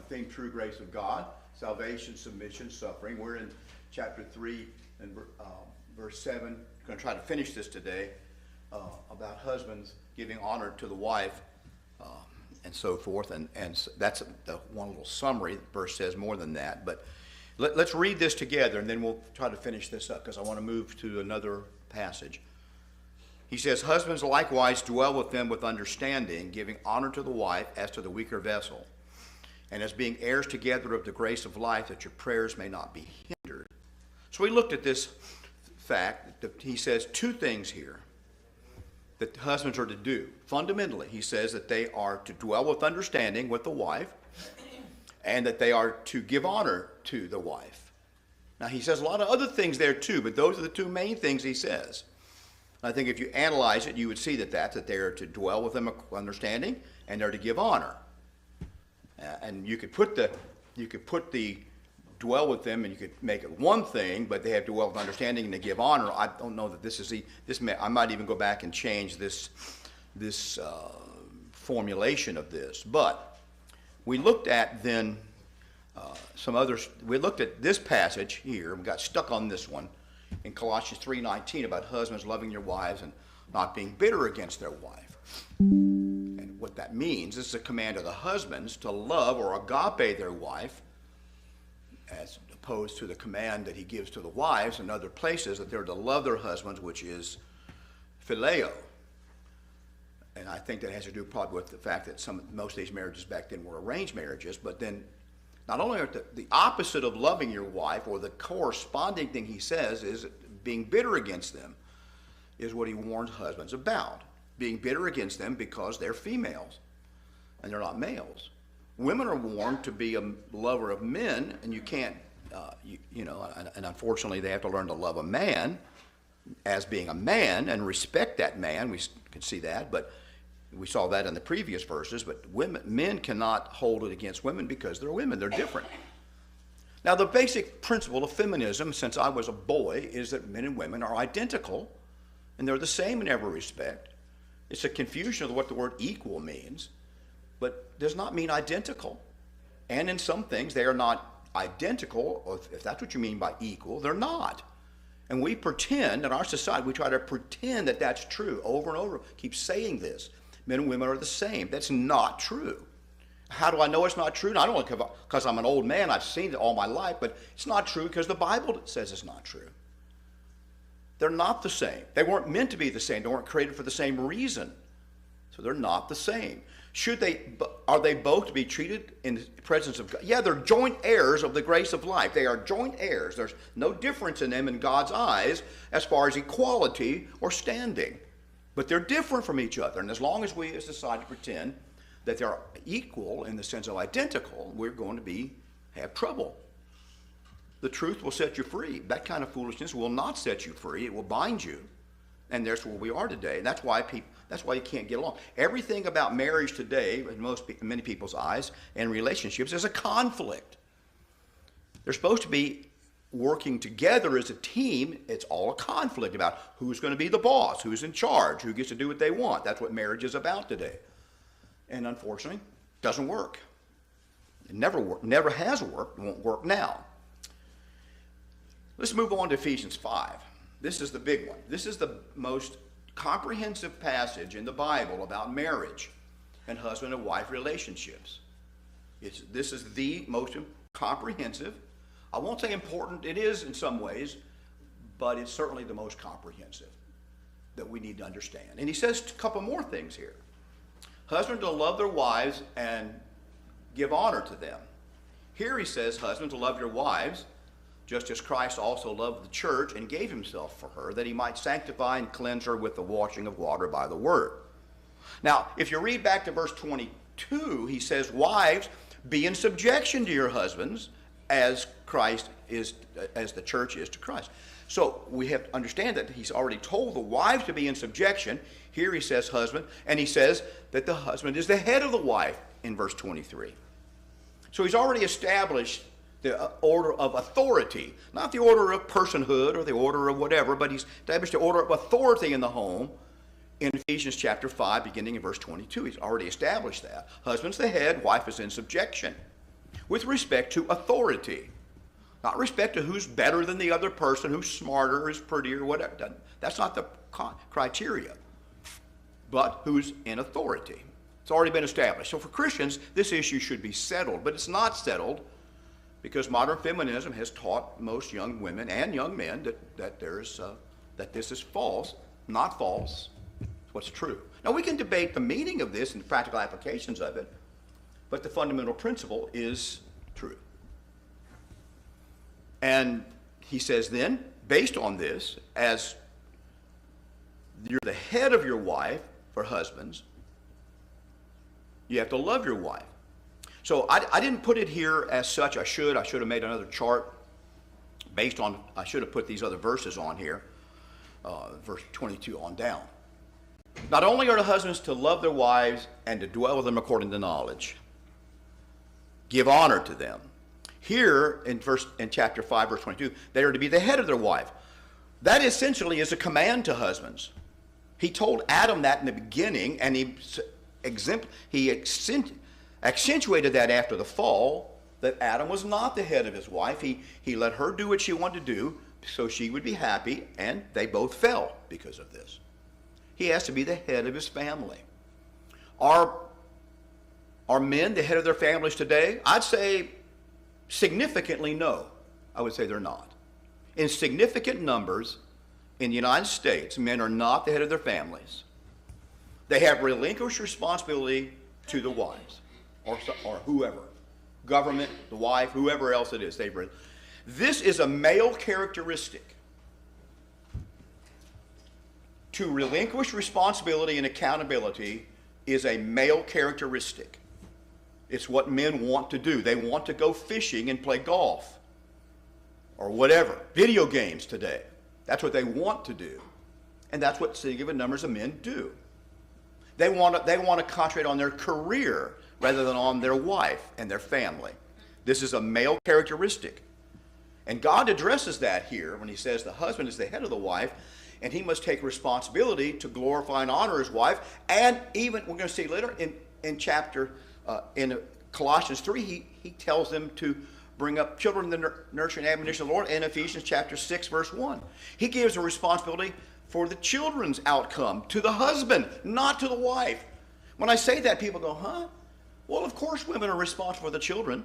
the theme, True Grace of God, salvation, submission, suffering. We're in chapter 3 and verse 7. I'm going to try to finish this today about husbands giving honor to the wife and so forth. And that's the one little summary. The verse says more than that. But let's read this together, and then we'll try to finish this up because I want to move to another passage. He says, husbands likewise dwell with them with understanding, giving honor to the wife as to the weaker vessel, and as being heirs together of the grace of life, that your prayers may not be hindered. So we looked at this fact that he says two things here that husbands are to do. Fundamentally, he says that they are to dwell with understanding with the wife, and that they are to give honor to the wife. Now, he says a lot of other things there too, but those are the two main things he says. I think if you analyze it, you would see that they are to dwell with them with understanding, and they're to give honor. And you could put the dwell with them, and you could make it one thing, but they have to dwell with understanding and to give honor. I don't know that this is I might even go back and change this formulation of this. But we looked at then some others. We looked at this passage here. We got stuck on this one in Colossians 3:19 about husbands loving your wives and not being bitter against their wife. And what that means is a command of the husbands to love or agape their wife, as opposed to the command that he gives to the wives in other places that they're to love their husbands, which is phileo. And I think that has to do probably with the fact that most of these marriages back then were arranged marriages, but then not only are the opposite of loving your wife, or the corresponding thing he says is being bitter against them, is what he warns husbands about. Being bitter against them because they're females and they're not males. Women are warned to be a lover of men, and you can't, and unfortunately they have to learn to love a man as being a man and respect that man. We can see that, but we saw that in the previous verses. But men cannot hold it against women because they're women. They're different. Now, the basic principle of feminism, since I was a boy, is that men and women are identical, and they're the same in every respect. It's a confusion of what the word equal means, but does not mean identical. And in some things, they are not identical, or if that's what you mean by equal, they're not. And we pretend, in our society, we try to pretend that that's true over and over, keep saying this. Men and women are the same. That's not true. How do I know it's not true? Not only because I'm an old man, I've seen it all my life, but it's not true because the Bible says it's not true. They're not the same. They weren't meant to be the same. They weren't created for the same reason. So they're not the same. Are they both to be treated in the presence of God? Yeah, they're joint heirs of the grace of life. They are joint heirs. There's no difference in them in God's eyes as far as equality or standing. But they're different from each other. And as long as we as society pretend that they're equal in the sense of identical, we're going to have trouble. The truth will set you free. That kind of foolishness will not set you free. It will bind you. And that's where we are today. And that's why you can't get along. Everything about marriage today, in many people's eyes, and relationships, is a conflict. They're supposed to be working together as a team. It's all a conflict about who's going to be the boss, who's in charge, who gets to do what they want. That's what marriage is about today. And unfortunately, it doesn't work. It never has worked, won't work now. Let's move on to Ephesians 5. This is the big one. This is the most comprehensive passage in the Bible about marriage and husband and wife relationships. This is the most comprehensive. I won't say important. It is in some ways, but it's certainly the most comprehensive that we need to understand. And he says a couple more things here. Husbands to love their wives and give honor to them. Here he says, husbands to love your wives, just as Christ also loved the church and gave himself for her, that he might sanctify and cleanse her with the washing of water by the word. Now, if you read back to verse 22, he says, wives, be in subjection to your husbands as the church is to Christ. So we have to understand that he's already told the wives to be in subjection. Here he says husband, and he says that the husband is the head of the wife in verse 23. So he's already established the order of authority, not the order of personhood or the order of whatever, but he's established the order of authority in the home in Ephesians chapter 5, beginning in verse 22. He's already established that. Husband's the head, wife is in subjection. with respect to authority. Not respect to who's better than the other person, who's smarter, who's prettier, whatever. That's not the criteria. But who's in authority. It's already been established. So for Christians, this issue should be settled. But it's not settled because modern feminism has taught most young women and young men that this is false, not false. It's what's true. Now we can debate the meaning of this and the practical applications of it, but the fundamental principle is true. And he says then, based on this, as you're the head of your wife for husbands, you have to love your wife. So I didn't put it here as such. I should have made another chart based on, I should have put these other verses on here, verse 22 on down. Not only are the husbands to love their wives and to dwell with them according to knowledge, give honor to them. Here in chapter 5, verse 22, they are to be the head of their wife. That essentially is a command to husbands. He told Adam that in the beginning, and he accentuated that after the fall, that Adam was not the head of his wife. He let her do what she wanted to do so she would be happy, and they both fell because of this. He has to be the head of his family. Are men the head of their families today? I'd say significantly no. I would say they're not. In significant numbers in the United States, men are not the head of their families. They have relinquished responsibility to the wives or whoever, government, the wife, whoever else it is. This is a male characteristic. To relinquish responsibility and accountability is a male characteristic. It's what men want to do. They want to go fishing and play golf or whatever, video games today. That's what they want to do. And that's what significant numbers of men do. They want to concentrate on their career rather than on their wife and their family. This is a male characteristic. And God addresses that here when he says the husband is the head of the wife, and he must take responsibility to glorify and honor his wife. And even, we're going to see later in Colossians 3, he tells them to bring up children in the nurture and admonition of the Lord. In Ephesians chapter 6, verse 1. He gives a responsibility for the children's outcome to the husband, not to the wife. When I say that, people go, huh? Well, of course women are responsible for the children,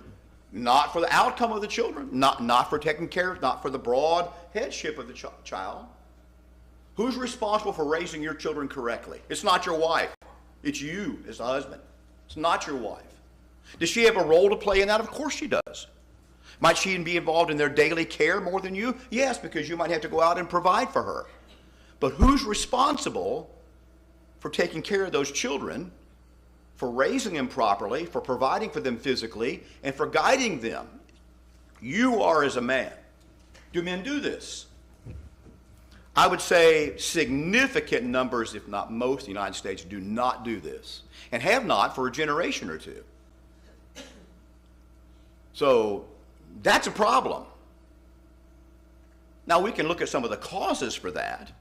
not for the outcome of the children, not for taking care of, not for the broad headship of the child. Who's responsible for raising your children correctly? It's not your wife. It's you as the husband. It's not your wife. Does she have a role to play in that? Of course she does. Might she be involved in their daily care more than you? Yes, because you might have to go out and provide for her. But who's responsible for taking care of those children, for raising them properly, for providing for them physically, and for guiding them? You are as a man. Do men do this? I would say significant numbers, if not most, in the United States do not do this, and have not for a generation or two. So that's a problem. Now we can look at some of the causes for that.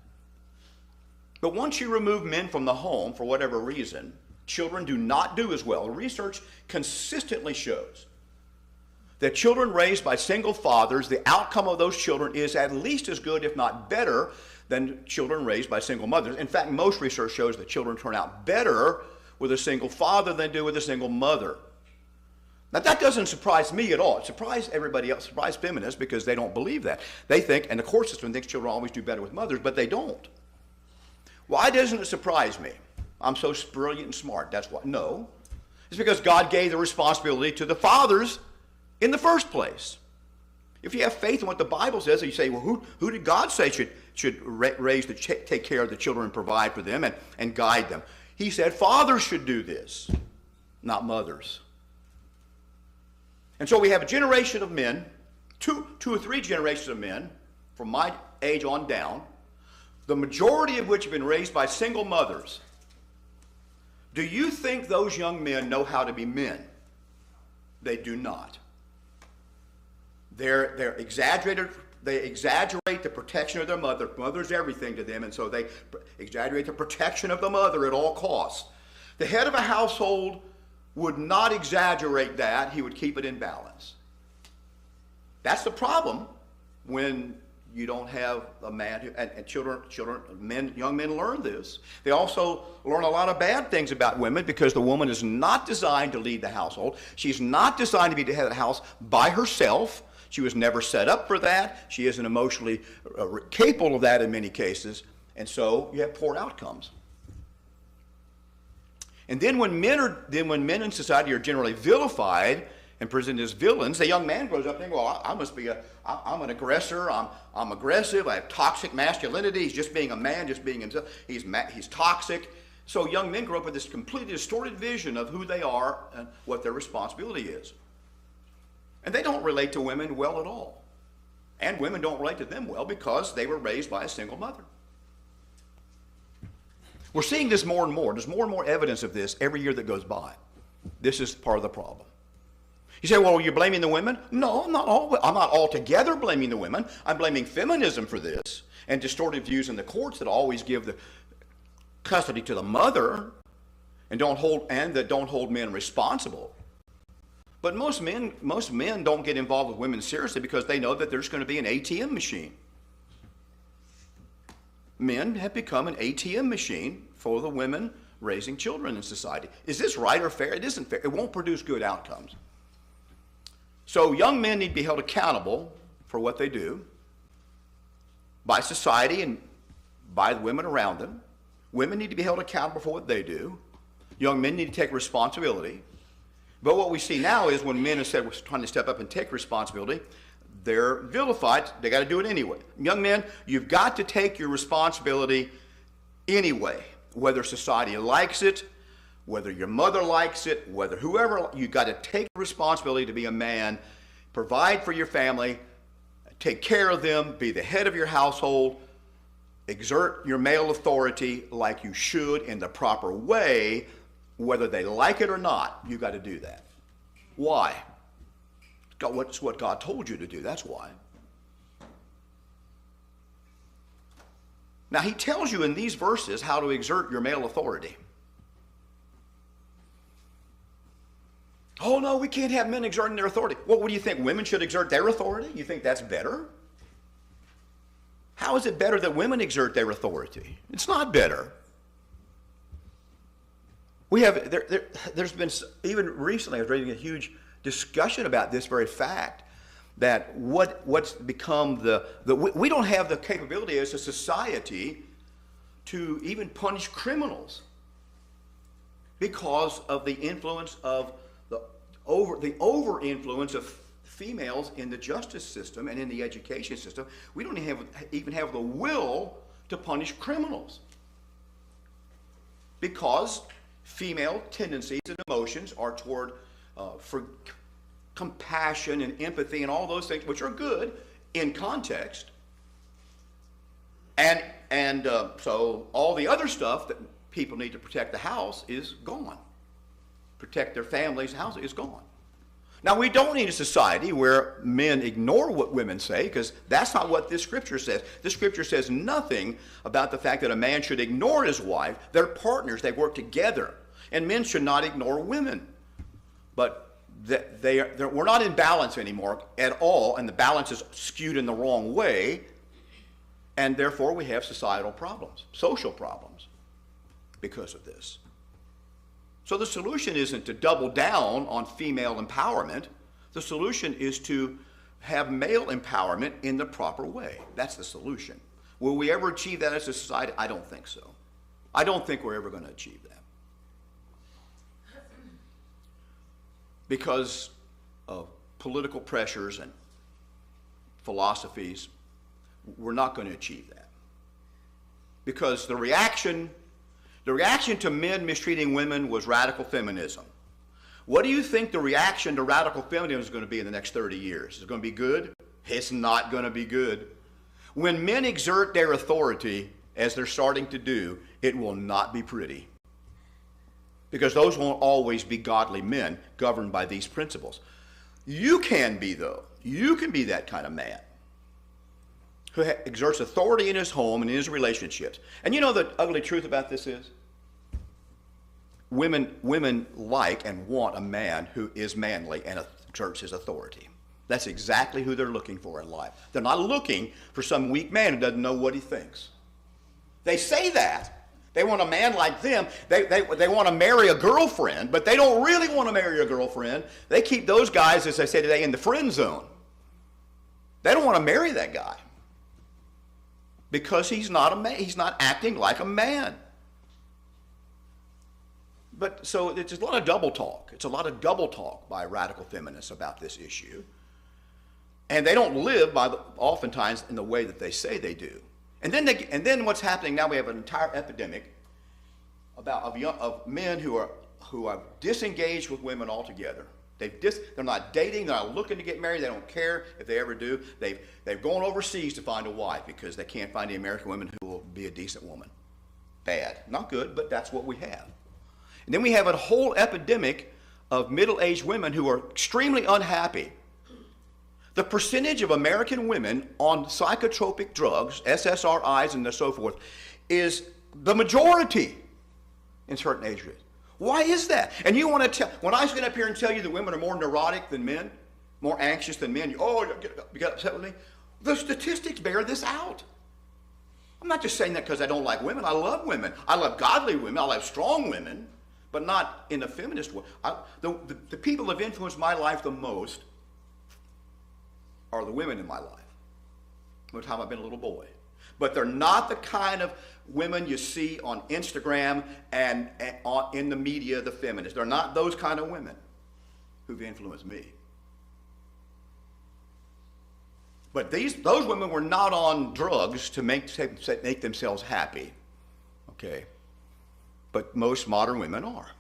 But once you remove men from the home, for whatever reason, children do not do as well. The research consistently shows that children raised by single fathers, the outcome of those children is at least as good, if not better, than children raised by single mothers. In fact, most research shows that children turn out better with a single father than do with a single mother. Now, that doesn't surprise me at all. It surprised everybody else, surprised feminists, because they don't believe that. They think, and the court system thinks children always do better with mothers, but they don't. Why doesn't it surprise me? I'm so brilliant and smart. That's why. No. It's because God gave the responsibility to the fathers in the first place. If you have faith in what the Bible says, and you say, well, who did God say should raise, take care of the children and provide for them and guide them? He said fathers should do this, not mothers. And so we have a generation of men, two or three generations of men, from my age on down, the majority of which have been raised by single mothers. Do you think those young men know how to be men? They do not. They're exaggerated. They exaggerate the protection of their mother. Mother's everything to them, and so they exaggerate the protection of the mother at all costs. The head of a household would not exaggerate that. He would keep it in balance. That's the problem when you don't have a man who, and young men learn this. They also learn a lot of bad things about women because the woman is not designed to lead the household. She's not designed to be the head of the house by herself. She was never set up for that. She isn't emotionally capable of that in many cases. And so you have poor outcomes. And then when men in society are generally vilified and presented as villains, the young man grows up thinking, well, I'm an aggressor, I'm aggressive, I have toxic masculinity, he's just being a man, just being himself, he's toxic. So young men grow up with this completely distorted vision of who they are and what their responsibility is. And they don't relate to women well at all. And women don't relate to them well because they were raised by a single mother. We're seeing this more and more. There's more and more evidence of this every year that goes by. This is part of the problem. You say, well, you're blaming the women? No, I'm not altogether blaming the women. I'm blaming feminism for this and distorted views in the courts that always give the custody to the mother and don't hold men responsible. But most men don't get involved with women seriously because they know that there's going to be an ATM machine. Men have become an ATM machine for the women raising children in society. Is this right or fair? It isn't fair. It won't produce good outcomes. So young men need to be held accountable for what they do by society and by the women around them. Women need to be held accountable for what they do. Young men need to take responsibility. But what we see now is when men are trying to step up and take responsibility, they're vilified. They got to do it anyway. Young men, you've got to take your responsibility anyway, whether society likes it, whether your mother likes it, whether whoever, you've got to take responsibility to be a man, provide for your family, take care of them, be the head of your household, exert your male authority like you should in the proper way, whether they like it or not. You've got to do that. Why? It's what God told you to do. That's why. Now, he tells you in these verses how to exert your male authority. Oh, no, we can't have men exerting their authority. Well, what do you think? Women should exert their authority? You think that's better? How is it better that women exert their authority? It's not better. There's been, even recently, I was reading a huge discussion about this very fact, that what's become we don't have the capability as a society to even punish criminals because of the influence of the over-influence of females in the justice system and in the education system. We don't even have the will to punish criminals because female tendencies and emotions are toward for compassion and empathy and all those things, which are good in context. And so all the other stuff that people need to protect the house is gone. Protect their families' house is gone. Now, we don't need a society where men ignore what women say, because that's not what this scripture says. This scripture says nothing about the fact that a man should ignore his wife. They're partners. They work together. And men should not ignore women. But we're not in balance anymore at all, and the balance is skewed in the wrong way, and therefore we have societal problems, social problems, because of this. So the solution isn't to double down on female empowerment. The solution is to have male empowerment in the proper way. That's the solution. Will we ever achieve that as a society? I don't think so. I don't think we're ever going to achieve that. Because of political pressures and philosophies, we're not going to achieve that. Because the reaction to men mistreating women was radical feminism. What do you think the reaction to radical feminism is going to be in the next 30 years? Is it going to be good? It's not going to be good. When men exert their authority, as they're starting to do, it will not be pretty. Because those won't always be godly men governed by these principles. You can be, though. You can be that kind of man who exerts authority in his home and in his relationships. And you know the ugly truth about this is? women like and want a man who is manly and exerts his authority. That's exactly who they're looking for in life. They're not looking for some weak man who doesn't know what he thinks. They say that. They want a man like them. They want to marry a girlfriend, but they don't really want to marry a girlfriend. They keep those guys, as I say today, in the friend zone. They don't want to marry that guy because he's not a man. He's not acting like a man. But so it's a lot of double talk. It's a lot of double talk by radical feminists about this issue. And they don't live oftentimes in the way that they say they do. And then what's happening now? We have an entire epidemic of men who are disengaged with women altogether. They're not dating. They're not looking to get married. They don't care if they ever do. They've gone overseas to find a wife because they can't find the American woman who will be a decent woman. Bad, not good, but that's what we have. And then we have a whole epidemic of middle-aged women who are extremely unhappy. The percentage of American women on psychotropic drugs, SSRIs and so forth, is the majority in certain age groups. Why is that? And you want to tell, when I stand up here and tell you that women are more neurotic than men, more anxious than men, you get upset with me? The statistics bear this out. I'm not just saying that because I don't like women. I love women. I love godly women. I love strong women, but not in a feminist way. The people that have influenced my life the most are the women in my life, from the time I've been a little boy. But they're not the kind of women you see on Instagram and in the media, the feminists. They're not those kind of women who've influenced me. But those women were not on drugs to make themselves happy, okay? But most modern women are.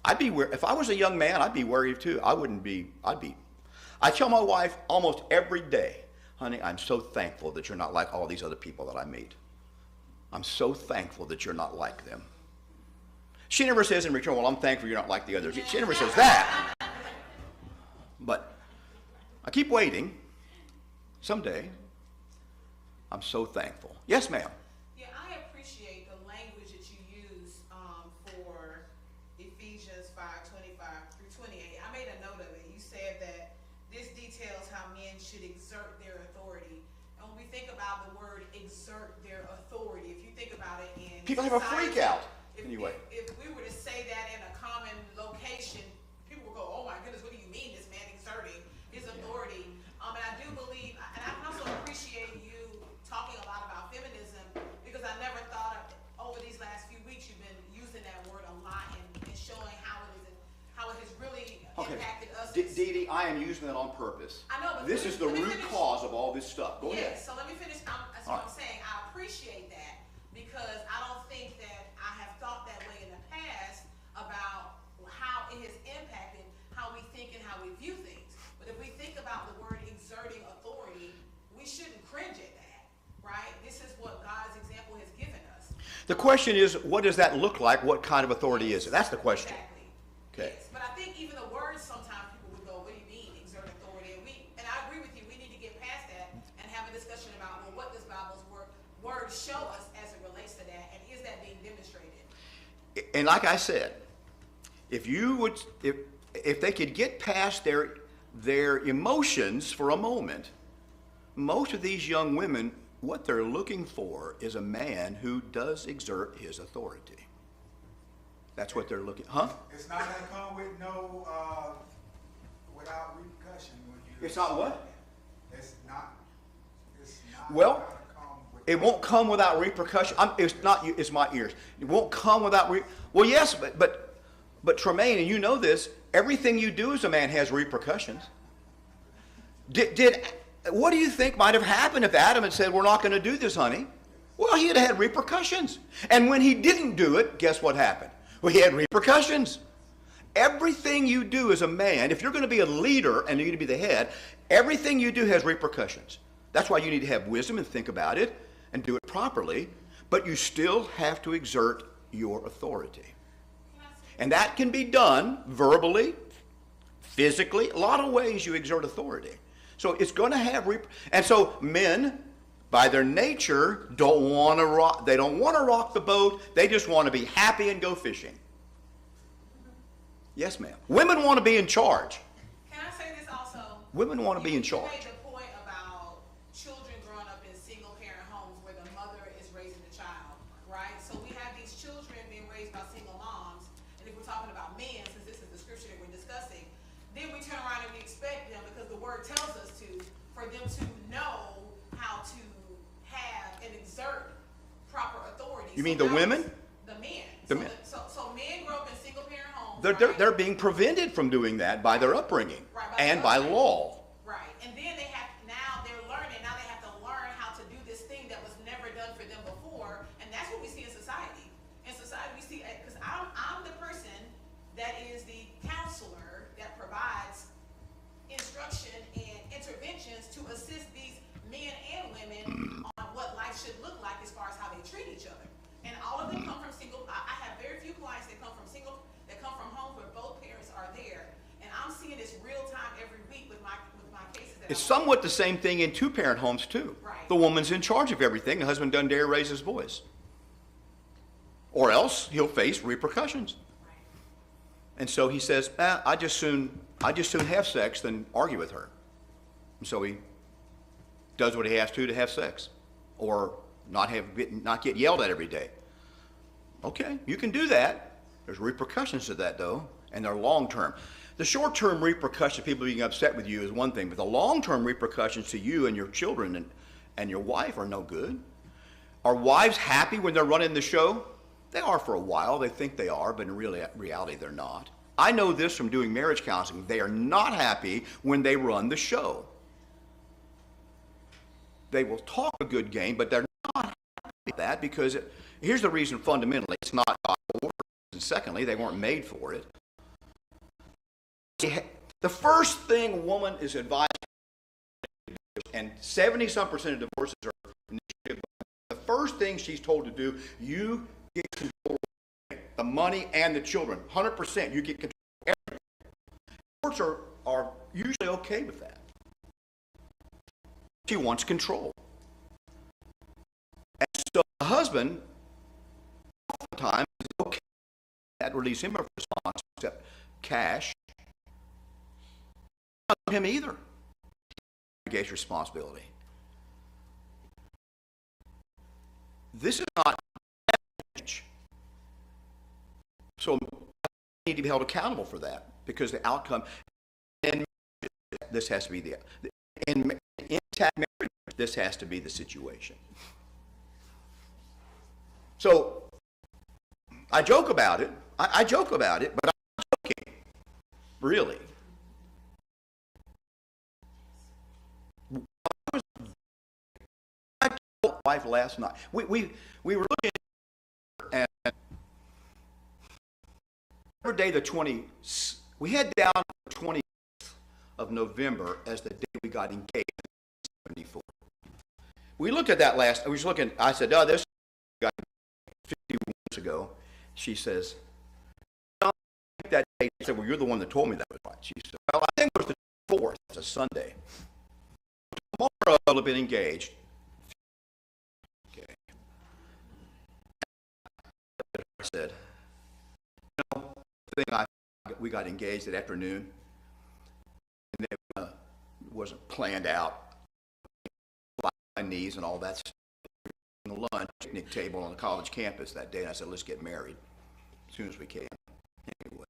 If I was a young man, I'd be worried too. I tell my wife almost every day, honey, I'm so thankful that you're not like all these other people that I meet. I'm so thankful that you're not like them. She never says in return, well, I'm thankful you're not like the others. She never says that. But I keep waiting. Someday, I'm so thankful. Yes, ma'am. Yeah, I appreciate the language that you use for Ephesians 5:25 through 28. I made a note of it. You said that this details how men should exert their authority. And when we think about the word exert their authority, if you think about it in people have a freak out. Anyway. If we were to say that in a common location, people would go, oh my goodness, what do you mean this man exerting his authority? And I do believe, and I also appreciate you talking a lot about feminism, because I never thought over these last few weeks you've been using that word a lot and showing how it has really impacted us. Dee, I am using that on purpose. I know, but this is the root cause of all this stuff. Go ahead. So let me finish. That's what I'm saying. I appreciate that because I don't think that I have thought that way in the past about how it has impacted how we think and how we view things. But if we think about the word exerting authority, we shouldn't cringe at that, right? This is what God's example has given us. The question is, what does that look like? What kind of authority is it? That's the question. Exactly. Okay. Yes. But I think even the words, sometimes people would go, what do you mean, exert authority? And I agree with you, we need to get past that and have a discussion about, well, what does Bible's word show us as it relates to that, and is that being demonstrated? And like I said, if they could get past their emotions for a moment, most of these young women, what they're looking for is a man who does exert his authority. That's what they're looking, huh? It's not going to come with without repercussion. It's not what? It's not well, gonna come with it won't come without repercussion. It's my ears. It won't come without well, yes, but Tremaine, and you know this, everything you do as a man has repercussions. What do you think might have happened if Adam had said, we're not going to do this, honey? Well, he'd have had repercussions. And when he didn't do it, guess what happened? Well, he had repercussions. Everything you do as a man, if you're going to be a leader and you're going to be the head, everything you do has repercussions. That's why you need to have wisdom and think about it and do it properly, but you still have to exert your authority. And that can be done verbally, physically, a lot of ways you exert authority. So it's going to have and so men, by their nature, don't want to rock the boat. They just want to be happy and go fishing. Yes, ma'am. Women want to be in charge. Can I say this also? Women want to be in You charge. made the point about children growing up in single-parent homes where the mother is raising the child, right? So we have these children being raised by single moms, and if we're talking about men, since this is the scripture that we're discussing, then we turn around and we expect them, because the word tells us to, for them to know how to have and exert proper authority. You mean So the now women? The men. The So men. so men grow up in single-parent homes. They're right? being prevented from doing that by their upbringing Right, and their by upbringing. law. Right, and then they have, now they're learning, now they have to learn how to do this thing that was never done for them before, and that's what we see in society. In society, we see, because I'm the person that is the counselor that provides instruction and interventions to assist these men and women on what life should look like as far as how they treat each other. And all of them come from single, I have very few clients that come from homes where both parents are there. And I'm seeing this real time every week with my cases that It's I'm somewhat the same thing in two-parent homes too. Right. The woman's in charge of everything. The husband doesn't dare raise his voice. Or else he'll face repercussions. Right. And so he says, I just soon have sex than argue with her. And so he does what he has to have sex, or not get yelled at every day. Okay, you can do that. There's repercussions to that though, and they're long term. The short term repercussions, people being upset with you, is one thing, but the long term repercussions to you and your children and your wife are no good. Are wives happy when they're running the show? They are for a while. They think they are, but in reality, they're not. I know this from doing marriage counseling. They are not happy when they run the show. They will talk a good game, but they're not happy with that because here's the reason fundamentally. It's not God's order. And secondly, they weren't made for it. The first thing a woman is advised to do, and 70-some% of divorces are initiated, the first thing she's told to do, you get control of the money and the children. 100%, you get control of everything. Courts are usually okay with that. She wants control. And so the husband, oftentimes, is okay. That release him of response, except cash. Not him either. Engage responsibility. This is not marriage. So I need to be held accountable for that because the outcome, and this has to be in intact marriage, this has to be the situation. So I joke about it. I joke about it, but I'm not joking. Really. I told my wife last night. We were looking at every day we had down the 20th of November as the day we got engaged in 1974. We looked at that I was looking, I said, this got 50 months ago. She says, that day, I said, well, you're the one that told me that was right. She said, well, I think it was the 4th. It's a Sunday. Tomorrow I'll have been engaged. Okay. I said, the thing we got engaged that afternoon, and it wasn't planned out. My knees and all that stuff. On the lunch picnic table on the college campus that day, and I said, let's get married as soon as we can. Anyway,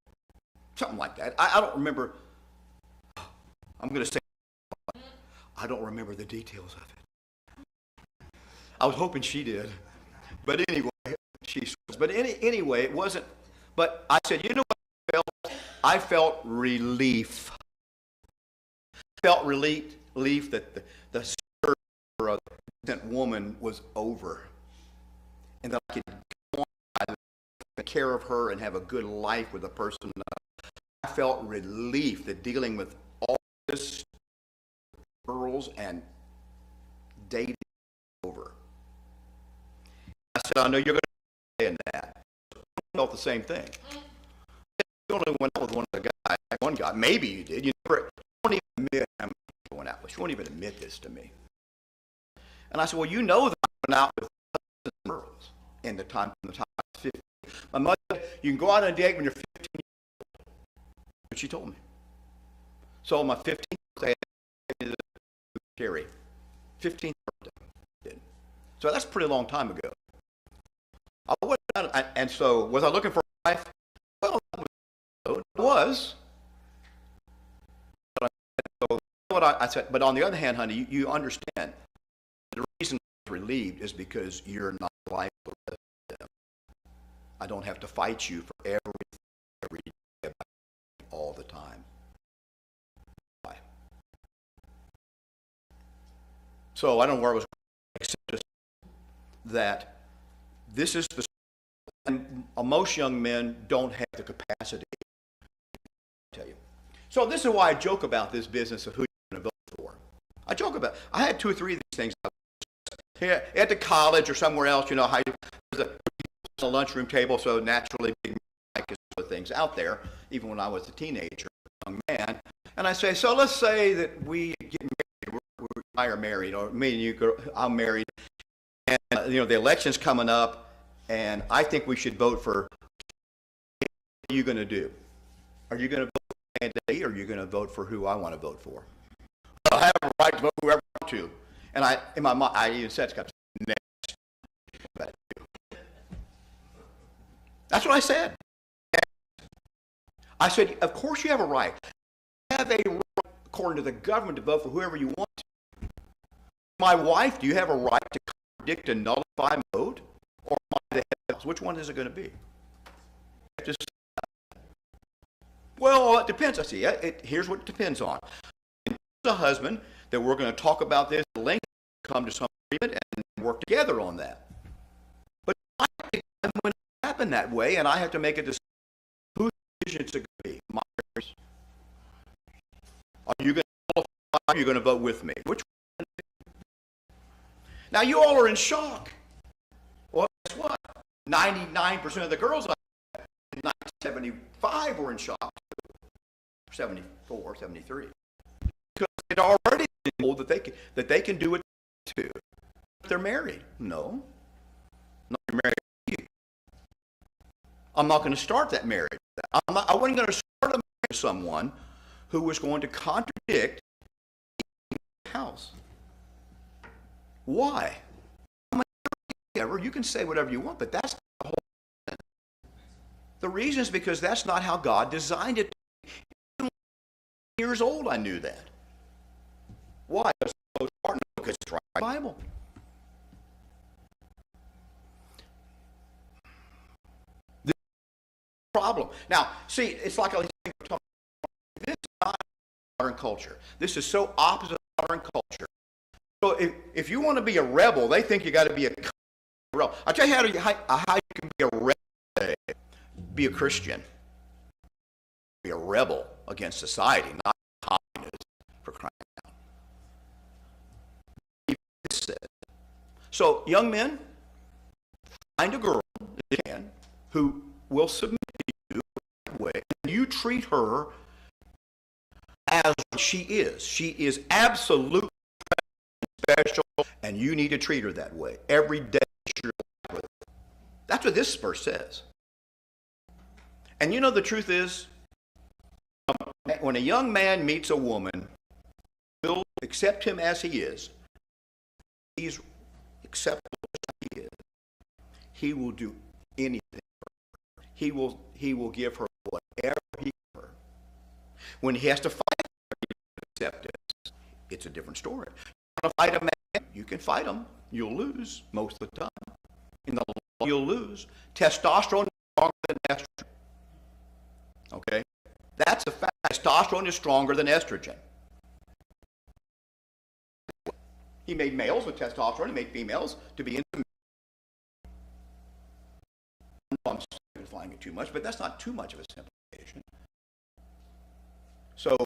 something like that. I don't remember. I'm going to say I don't remember the details of it. I was hoping she did, but anyway, anyway, it wasn't. But I said, you know what I felt relief. I felt relief that the stir of that woman was over, and that I could go on, take care of her and have a good life with a person. I felt relief that dealing with all this girls and dating over. I said, I know you're going to say in that. I felt the same thing. You only went out with one guy. Maybe you did. You never, don't even admit how many people went out with. She won't even admit this to me. And I said, well, you know that I went out with girls in the time I was 15. My mother said, you can go out on a date when you're 15 years old. what she told me. So on my 15th birthday, I did Carrie. 15th birthday. Did. So that's a pretty long time ago. And so was I looking for a wife? Well, it was. So what I said, but on the other hand, honey, you understand. The reason I was relieved is because you're not like them. I don't have to fight you for every day all the time. Why? So I don't know where I was going, except just that this is the, and most young men don't have the capacity to tell you. So this is why I joke about this business of who you're going to vote for. I joke about, I had 2 or 3 of these things here at the college or somewhere else, you know, there's a lunchroom table, so naturally big mic is other things out there, even when I was a teenager, young man. And I say, so let's say that we get married, I are married, or me and you, I'm married, and you know, the election's coming up, and I think we should vote for, what are you going to do? Are you going to vote for candidate, or are you going to vote for who I want to vote for? Well, I have a right to vote whoever I want to. And in my mind, I even said, next. That's what I said. I said, of course you have a right. You have a right, according to the government, to vote for whoever you want to. My wife, do you have a right to contradict and nullify my vote? Or am I the head of the house? Which one is it going to be? Well, it depends. I see. Here's what it depends on. As a husband, that we're going to talk about this at length, come to some agreement, and work together on that. But I think I'm going to happen that way, and I have to make a decision. Whose decision is it going to be? Mine. Are you going to qualify? Are you going to vote with me? Which one? Now you all are in shock. Well, guess what? 99% of the girls in 1975 were in shock. 74, 73. Because they'd already been told that they can do it too. They're married. No. Not married to you. I'm not going to start that marriage. I wasn't going to start a marriage with someone who was going to contradict the house. Why? You can say whatever you want, but that's not the whole thing. The reason is because that's not how God designed it. Even when I was years old, I knew that. Why? Because it's right in the Bible. This is the problem. Now, see, it's like I was talking about. This is not modern culture. This is so opposite of modern culture. So if you want to be a rebel, they think you got to be a rebel. I'll tell you how you can be a rebel, be a Christian. Be a rebel against society, not communist, for crying out. So, young men, find a girl, if you can, who will submit to you that way, and you treat her as she is. She is absolutely special, and you need to treat her that way every day. That's what this verse says. And you know the truth is, when a young man meets a woman, will accept him as he is, he's acceptable as he is, he will do anything for her. He will give her whatever he gives her. When he has to fight for acceptance, it's a different story. You want to fight a man, you can fight him. You'll lose most of the time. In the long, you'll lose. Testosterone is stronger than estrogen. Okay? That's a fact. Testosterone is stronger than estrogen. He made males with testosterone. He made females to be into. I'm simplifying it too much, but that's not too much of a simplification. So,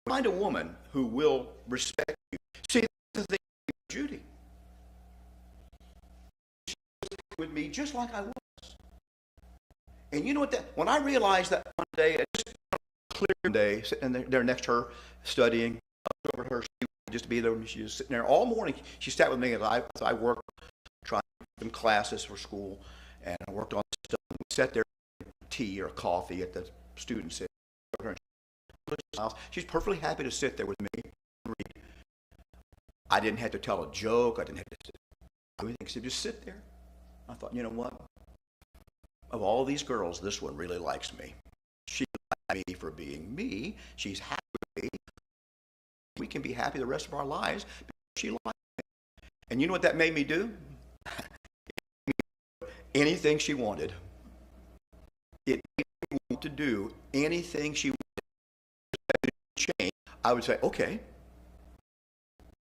find a woman who will respect you. See, the thing with Judy. She was with me just like I was. And you know what? When I realized that one day, just clear day, sitting there next to her, studying, over her, she would just be there. She was sitting there all morning. She sat with me as I worked, trying some classes for school, and I worked on stuff. We sat there, tea or coffee at the student center. She's perfectly happy to sit there with me and read. I didn't have to tell a joke. I didn't have to do anything except just sit there. I thought, you know what? Of all these girls, this one really likes me. She likes me for being me. She's happy with me. We can be happy the rest of our lives because she likes me. And you know what that made me do? Anything she wanted. It made me want to do anything she wanted to change. I would say, okay.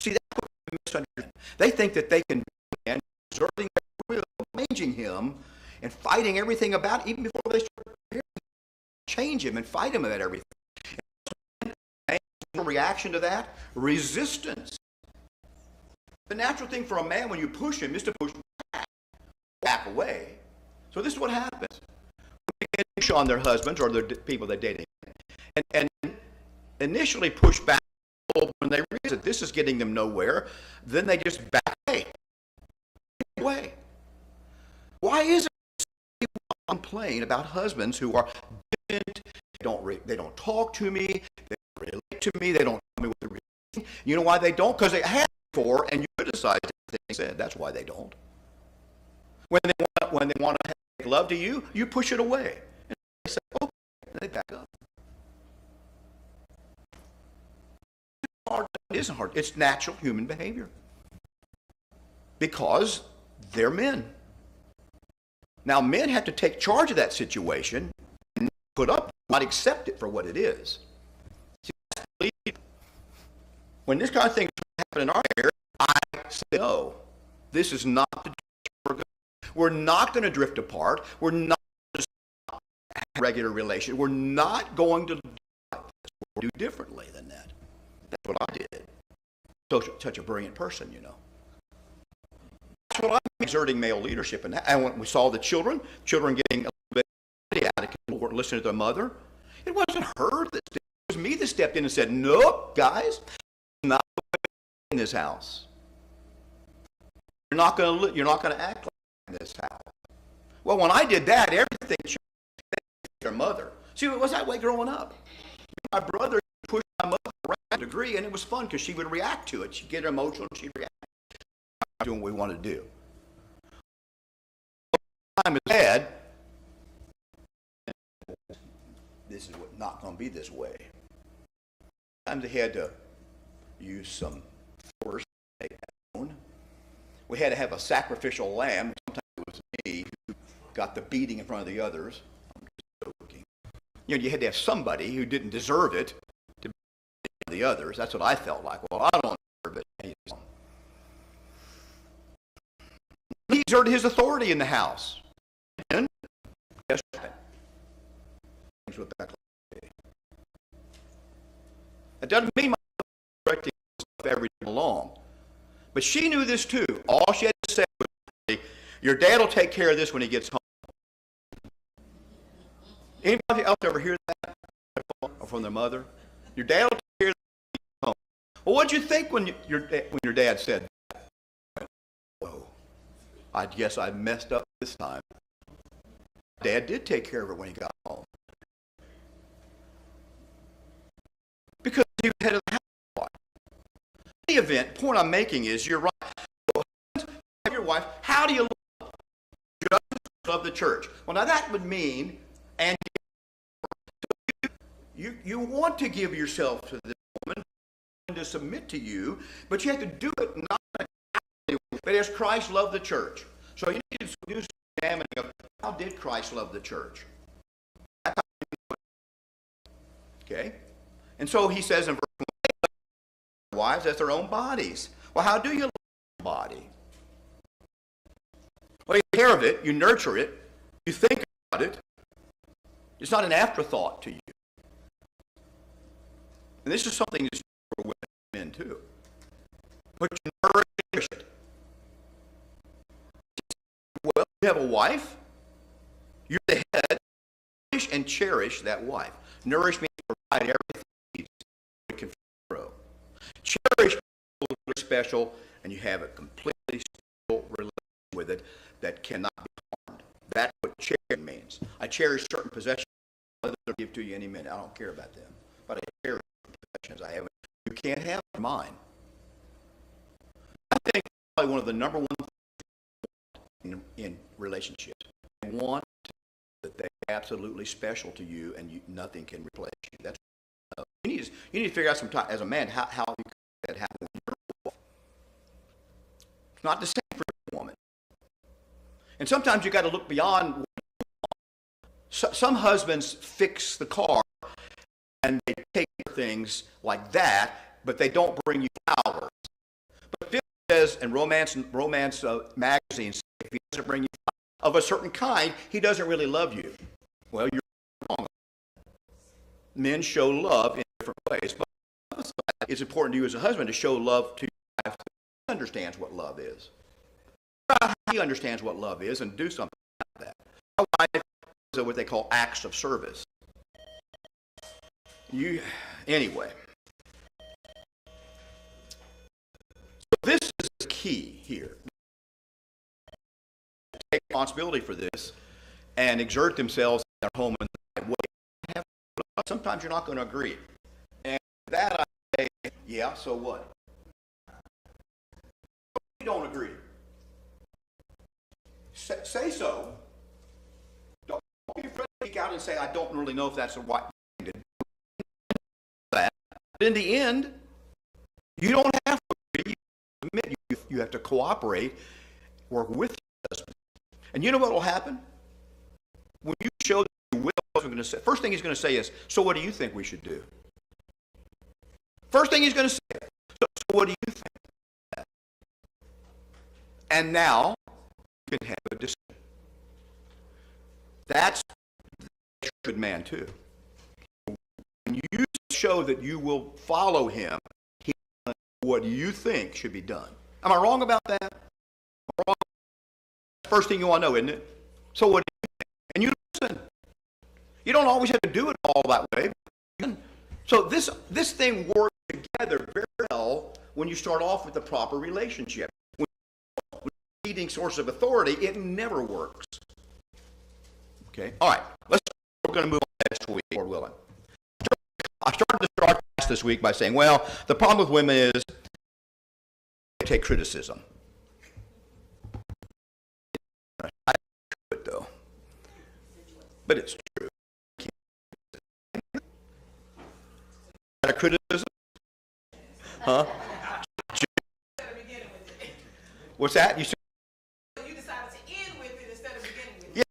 See, that's what they misunderstand. They think that they can be exerting their will, changing him, and fighting everything about it, even before they start change him and fight him about everything. And the reaction to that? Resistance. The natural thing for a man when you push him is to push back away. So this is what happens. When they push on their husbands or the people they're dating, and initially push back, when they realize that this is getting them nowhere, then they just back away. Why is it people complain about husbands who are distant, they don't talk to me, they don't relate to me, they don't tell me what they're reading? You know why they don't? Because they have before, and you criticize everything they said. That's why they don't. When they want to make love to you, you push it away. And they say, okay, and they back up. It isn't hard. It's natural human behavior. Because they're men. Now, men have to take charge of that situation and put up, not accept it for what it is. See, when this kind of thing happens in our area, I say, no, this is not the direction we're not going to drift apart. We're not going to have a regular relation. We're not going to do differently than that. That's what I did. So, such a brilliant person, you know. That's what I'm exerting male leadership. And when we saw the children getting a little bit out of control, weren't listening to their mother. It wasn't her that stepped in. It was me that stepped in and said, nope, guys, not in this house. You're not going to act like in this house. Well, when I did that, everything changed. Their mother. See, it was that way growing up. My brother pushed my mother around to a degree, and it was fun because she would react to it. She'd get emotional, and she'd react to doing what we wanted to do. Time is bad. This is not going to be this way. Sometimes they had to use some force to make that known. We had to have a sacrificial lamb. Sometimes it was me who got the beating in front of the others. I'm just joking. You know, you had to have somebody who didn't deserve it to beat the others. That's what I felt like. Well, I don't deserve it. He exerted his authority in the house. And guess what? Things went back like that. It doesn't mean my correcting stuff every day long. But she knew this too. All she had to say was, your dad will take care of this when he gets home. Anybody else ever hear that from their mother? Your dad will take care of this when he gets home. Well, what'd you think when your dad said that? Whoa, I guess I messed up this time. Dad did take care of it when he got home. Because he was head of the house. In the event, the point I'm making is, you're right. Your wife, how do you love the church? Well, now that would mean, and you want to give yourself to this woman to submit to you, but you have to do it not but as Christ loved the church. So you need to do some examining of how did Christ love the church? Okay? And so he says in verse 1, wives as their own bodies. Well, how do you love your body? Well, you take care of it, you nurture it, you think about it. It's not an afterthought to you. And this is something that's for women too. But you nourish it. Well, you have a wife, you're the head, nourish and cherish that wife. Nourish means provide everything it needs so it can grow. Cherish is really special, and you have a completely stable relationship with it that cannot be harmed. That's what charity means. I cherish certain possessions others will give to you any minute. I don't care about them. But I care about the possessions I have. You can't have mine. I think probably one of the number one things in relationships, they want that they're absolutely special to you and nothing can replace you. That's you need to figure out some time as a man how you can make that happen with your wife. It's not the same for a woman. And sometimes you got to look beyond. Some husbands fix the car and they take things like that, but they don't bring you flowers. But Phil says, and romance magazines, if he doesn't bring you flowers of a certain kind, he doesn't really love you. Well, you're wrong. Men show love in different ways, but it's important to you as a husband to show love to your wife who understands what love is. He understands what love is and do something about that. My wife is what they call acts of service. Anyway. So this is the key here. Take responsibility for this and exert themselves in their home in the right way. Sometimes you're not going to agree. And that I say, yeah, so what? You don't agree. Say so. Don't be afraid to speak out and say, I don't really know if that's the right thing to do. But in the end, you don't have to agree. You have to cooperate, work with your husband. And you know what will happen? When you show that you will, first thing he's going to say is, so what do you think we should do? First thing he's going to say, so what do you think? And now, you can have a decision. That's a good man too. When you show that you will follow him, he will do what you think should be done. Am I wrong about that? Am I wrong? First thing you want to know, isn't it? So what do you think? And you listen. You don't always have to do it all that way. So this thing works together very well when you start off with the proper relationship. Leading source of authority, it never works. Okay? All right. We're going to move on next week, Lord willing. I started to start this week by saying, well, the problem with women is they take criticism. I do it, though. But it's true. A criticism? Huh? What's that? You decided to end with it instead of beginning with it.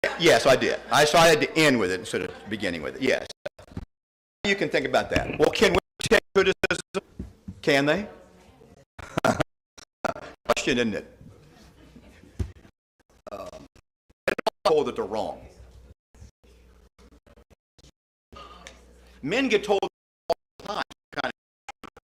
Yeah. Yes, I did. I decided to end with it instead of beginning with it. Yes. You can think about that. Well, can we take criticism? Can they? Question, isn't it? I don't know that they're wrong. Men get told